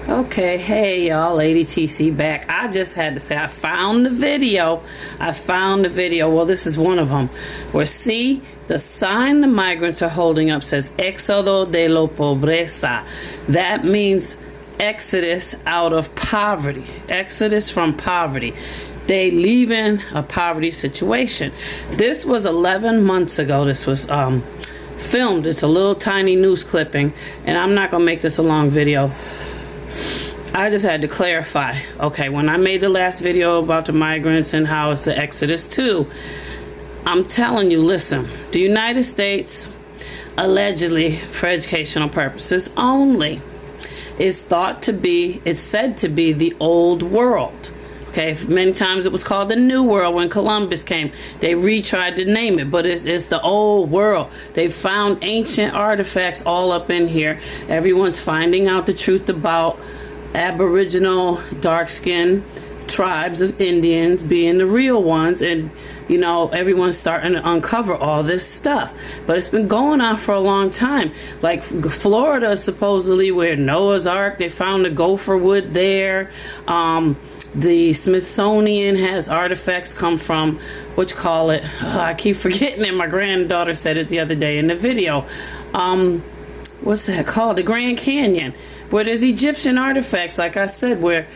Okay, hey y'all, Lady TC back. I just had to say I found the video. Well, this is one of them. Where see, the sign the migrants are holding up says Éxodo de la pobreza. That means exodus out of poverty. Exodus from poverty. They leaving a poverty situation. This was 11 months ago. This was filmed. It's a little tiny news clipping, and I'm not gonna make this a long video. I just had to clarify. Okay, when I made the last video about the migrants and how it's the Exodus too, I'm telling you, listen, the United States, allegedly for educational purposes only, is thought to be, it's said to be the old world. Okay, many times it was called the New World when Columbus came. They retried to name it, but it's the old world. They found ancient artifacts all up in here. Everyone's finding out the truth about Aboriginal dark-skinned tribes of Indians being the real ones, and you know, everyone's starting to uncover all this stuff. But it's been going on for a long time. Like Florida, supposedly, where Noah's Ark, they found the gopher wood there. The Smithsonian has artifacts come from, I keep forgetting it. My granddaughter said it the other day in the video. What's that called? The Grand Canyon, where there's Egyptian artifacts, like I said, where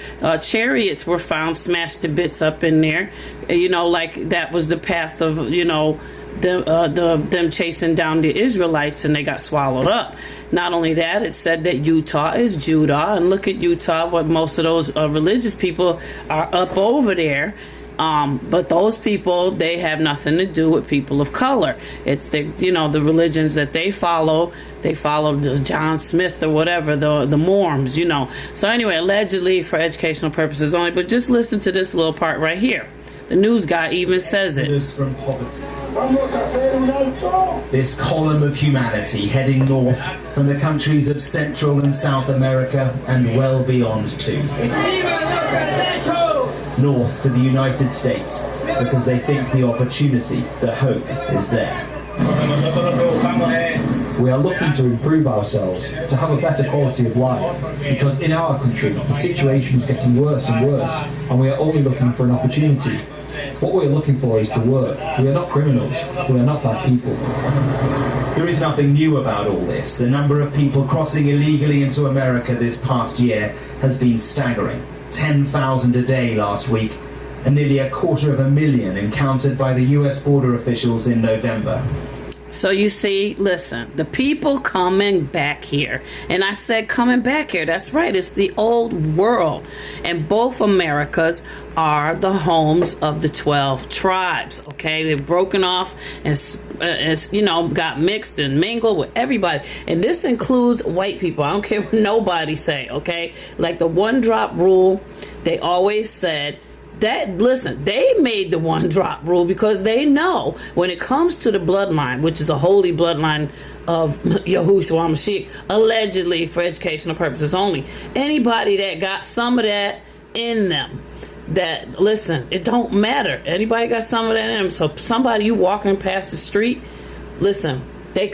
chariots were found smashed to bits up in there. You know, like that was the path of, you know, them chasing down the Israelites, and they got swallowed up. Not only that, it said that Utah is Judah, and look at Utah, what most of those religious people are up over there. But those people, they have nothing to do with people of color. It's the, you know, the religions that they follow. They follow the John Smith or whatever, the Mormons, you know. So anyway, allegedly for educational purposes only. But just listen to this little part right here. The news guy even says it. From poverty. This column of humanity heading north from the countries of Central and South America and well beyond too. North to the United States because they think the opportunity, the hope is there. We are looking to improve ourselves, to have a better quality of life, because in our country the situation is getting worse and worse, and we are only looking for an opportunity. What we are looking for is to work. We are not criminals. We are not bad people. There is nothing new about all this. The number of people crossing illegally into America this past year has been staggering. 10,000 a day last week, and nearly 250,000 encountered by the US border officials in November. So you see, listen, the people coming back here, and I said coming back here, that's right, it's the old world, and both Americas are the homes of the 12 tribes, okay? They've broken off and you know, got mixed and mingled with everybody, and this includes white people. I don't care what nobody say, okay? Like the one-drop rule, they always said, that, listen, they made the one-drop rule because they know when it comes to the bloodline, which is a holy bloodline of Yahushua HaMashiach, allegedly for educational purposes only, anybody that got some of that in them, that, listen, it don't matter. Anybody got some of that in them. So somebody you walking past the street, listen, they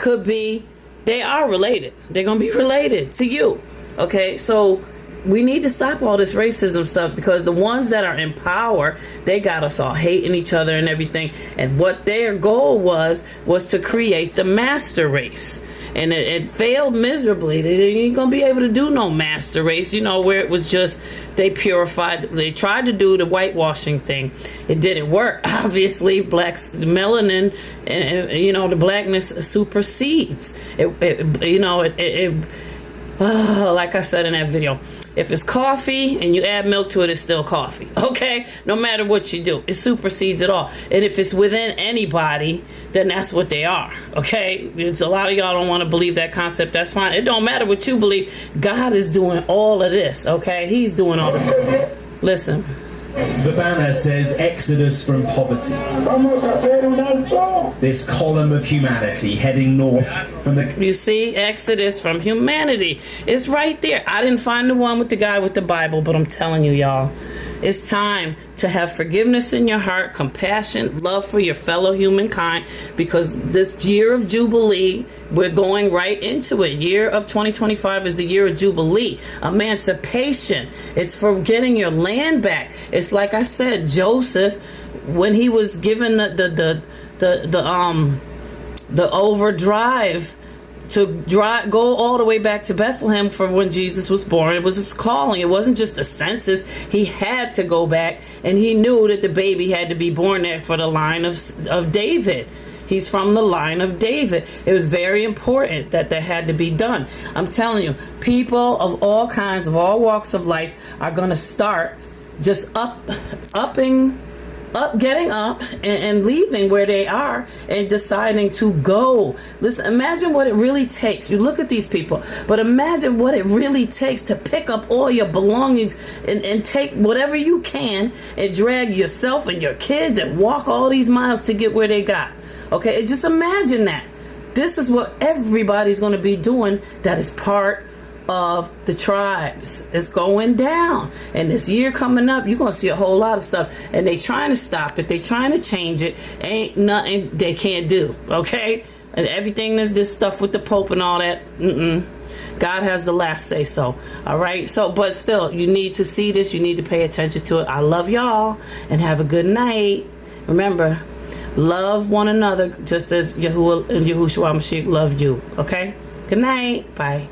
are related. They're going to be related to you, okay? So we need to stop all this racism stuff, because the ones that are in power, they got us all hating each other and everything. And what their goal was to create the master race. And it failed miserably. They ain't gonna be able to do no master race, you know, where it was just, they purified, they tried to do the whitewashing thing. It didn't work. Obviously, blacks, the melanin, and you know, the blackness supersedes. Like I said in that video, if it's coffee and you add milk to it, it's still coffee, okay? No matter what you do, it supersedes it all. And if it's within anybody, then that's what they are, okay? It's a lot of y'all don't want to believe that concept. That's fine. It don't matter what you believe. God is doing all of this, okay? He's doing all this. Listen. The banner says Exodus from poverty. This column of humanity heading north from the... You see, Exodus from humanity. It's right there. I didn't find the one with the guy with the Bible, but I'm telling you, y'all, It's time to have forgiveness in your heart, compassion, love for your fellow humankind, because this year of Jubilee, we're going right into it. Year of 2025 is the year of Jubilee. Emancipation. It's for getting your land back. It's like I said, Joseph, when he was given the overdrive to go all the way back to Bethlehem for when Jesus was born. It was his calling. It wasn't just a census. He had to go back, and he knew that the baby had to be born there for the line of David. He's from the line of David. It was very important that had to be done. I'm telling you, people of all kinds, of all walks of life, are going to start just getting up and leaving where they are and deciding to go. Listen, imagine what it really takes. You look at these people, but imagine what it really takes to pick up all your belongings and take whatever you can and drag yourself and your kids and walk all these miles to get where they got. Okay, just imagine that. This is what everybody's going to be doing that is part of the tribes. It's going down, and this year coming up, you're gonna see a whole lot of stuff, and they trying to stop it, they trying to change it. Ain't nothing they can't do. Okay, and everything, there's this stuff with the Pope and all that. God has the last say so. All right, so but still, you need to see this, you need to pay attention to it. I love y'all, and have a good night. Remember, love one another just as Yahuwah and Yahushua Mashiach love you. Okay, good night. Bye.